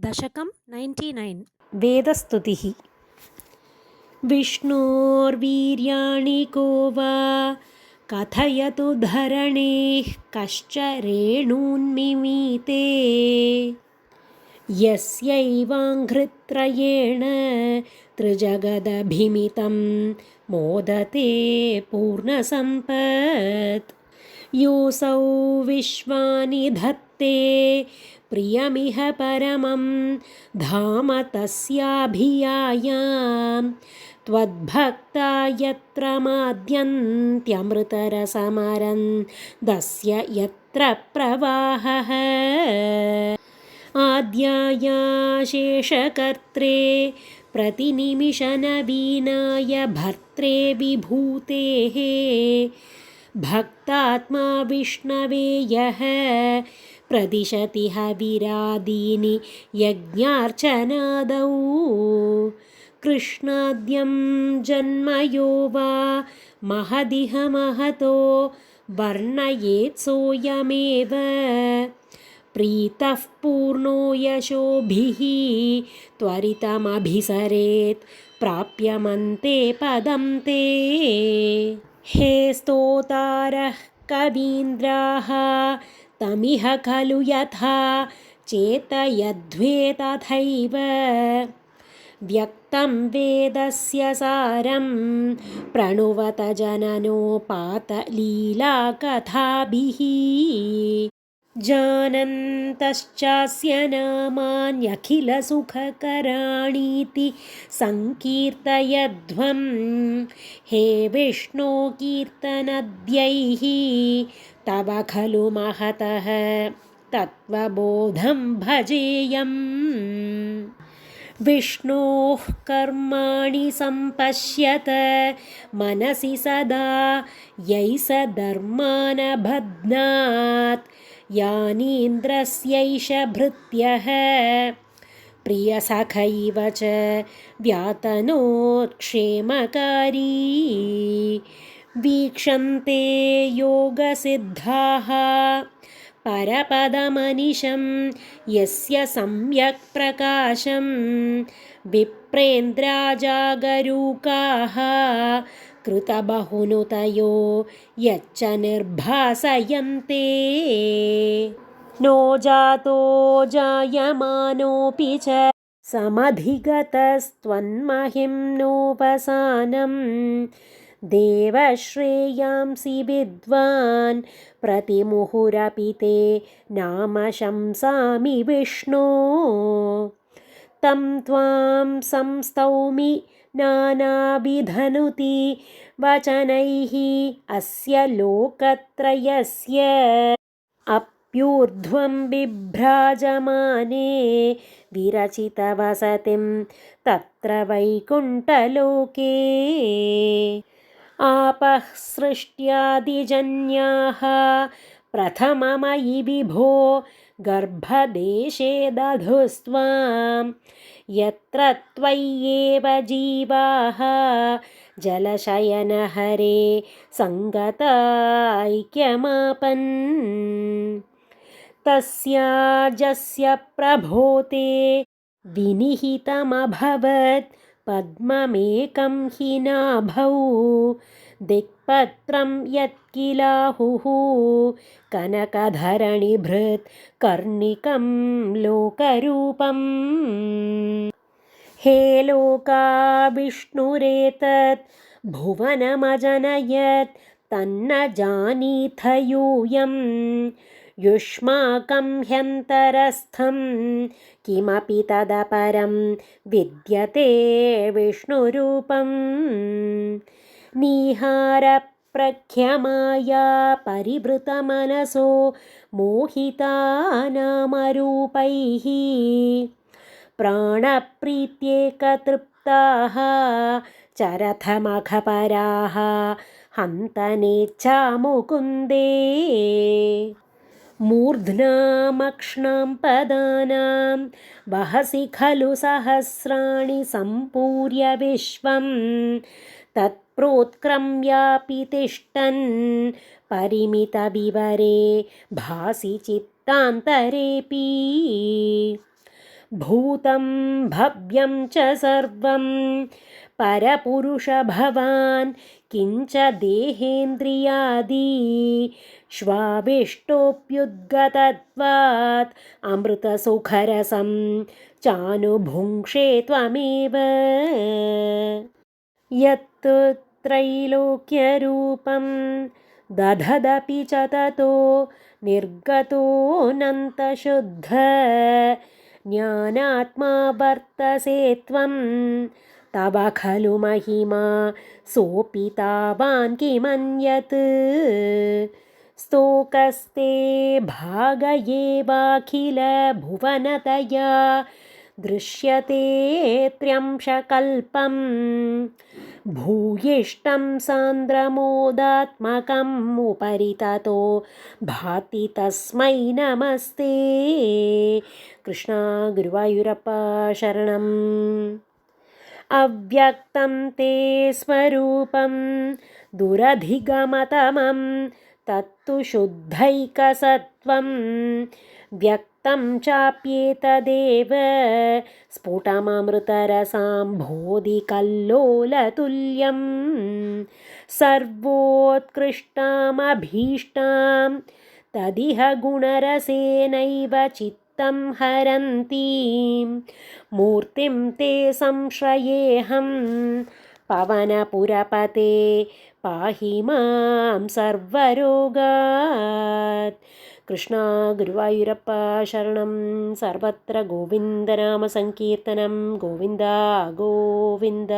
दशकं 99 वेदस्तुतिः। विष्णोर्वीर्याणि को वा कथयतु धरणेः कश्च रेणून्मिमीते यस्यैवाङ्घ्रित्रयेण त्रिजगदभिमितं मोदते पूर्णसम्पत् योऽसौ विश्वानि धत्ते प्रियमिह परमं धाम तस्याभियायां त्वद्भक्ता यत्र माद्यन्त्यमृतरसमरन् दस्य यत्र प्रवाहः आद्याया शेषकर्त्रे प्रतिनिमिषनवीनाय भर्त्रे विभूतेः भक्तात्मा विष्णवे यः प्रदिशति हविरादीनि यज्ञार्चनादौ कृष्णाद्यं जन्म यो वा महदिह महतो वर्णयेत् सोऽयमेव प्रीतः पूर्णो यशोभिः त्वरितमभिसरेत् प्राप्यमन्ते पदं ते हे स्तोतारः कवीन्द्राः तमिह खलु यथा चेतयध्वे तथैव व्यक्तं वेदस्य सारं प्रणुवत जननोपातलीलाकथाभिः जानन्तश्चास्य नामान्यखिलसुखकराणीति सङ्कीर्तयध्वं हे विष्णो कीर्तनद्यैः तव खलु महतः तत्त्वबोधं भजेयम् विष्णोः कर्माणि सम्पश्यत मनसि सदा यै स धर्मानबध्नात् यानीन्द्रस्यैष भृत्यः प्रियसखैव च व्यातनोत्क्षेमकारी वीक्षन्ते योगसिद्धाः परपदमनिशं यस्य सम्यक् प्रकाशं विप्रेन्द्राजागरूकाः कृतबहुनुतयो यच्च निर्भासयन्ते नो जातो जायमानोऽपि च समधिगतस्त्वन्महिम्नोपसानं देवश्रेयांसि विद्वान् प्रतिमुहुरपि ते नाम शंसामि विष्णो तं त्वां संस्तौमि नानाविधनुति वचनैः अस्य लोकत्रयस्य अप्यूर्ध्वं बिभ्राजमाने विरचितवसतिं तत्र वैकुण्ठलोके आपः सृष्ट्यादिजन्याः प्रथममयि विभो गर्भदेशे दधुस्त्वां यत्र त्वय्येव जीवाः जलशयनहरे सङ्गताैक्यमापन् तस्याजस्य प्रभोते विनिहितमभवत् पद्ममेकं हि नाभौ दिक्पत्रं यत्किलाहुः कनकधरणिभृत् कर्णिकं लोकरूपम् हे लोका विष्णुरेतत् भुवनमजनयत् तन्न जानीथ यूयं युष्माकं ह्यन्तरस्थं किमपि तदपरं विद्यते विष्णुरूपं निहारप्रख्यमाया परिवृतमनसो मोहितानामरूपैः प्राणप्रीत्येकतृप्ताः चरथमखपराः हन्तनेच्छा मुकुन्दे मूर्ध्नामक्ष्णां पदानां वहसि खलु सहस्राणि सम्पूर्य विश्वं तत्प्रोत्क्रम्यापि तिष्ठन् परिमितविवरे भासि चित्तान्तरेऽपि भूतं भव्यं च सर्वं परपुरुष भवान् किञ्च देहेन्द्रियादि श्वाविष्टोऽप्युद्गतत्वात् अमृतसुखरसं चानुभुङ्क्षे त्वमेव यत्तु त्रैलोक्यरूपं दधदपि च ततो निर्गतोऽनन्तशुद्ध ज्ञानात्मा वर्तसे त्वं तव खलु महिमा सोऽपि तावान् किमन्यत् स्तोकस्ते भाग एवाखिलभुवनतया दृश्यते त्र्यंशकल्पं भूयिष्ठं सान्द्रमोदात्मकम् उपरि ततो भाति तस्मै नमस्ते। कृष्ण गुरुवायूरप्पा शरणम्। अव्यक्तं ते स्वरूपं दुरधिगमतमं तत्तु शुद्धैकसत्त्वं व्यक्तं चाप्येतदेव स्फुटममृतरसाम्भोधिकल्लोलतुल्यं सर्वोत्कृष्टामभीष्टां तदिह गुणरसेनैव चित्तं हरन्तीं मूर्तिं ते संश्रयेऽहं पवनपुरपते पाहि मां सर्वरोगात्। कृष्ण गुरुवायूरप्पा शरणं। सर्वत्र गोविन्दनामसङ्कीर्तनं गोविन्द गोविन्द।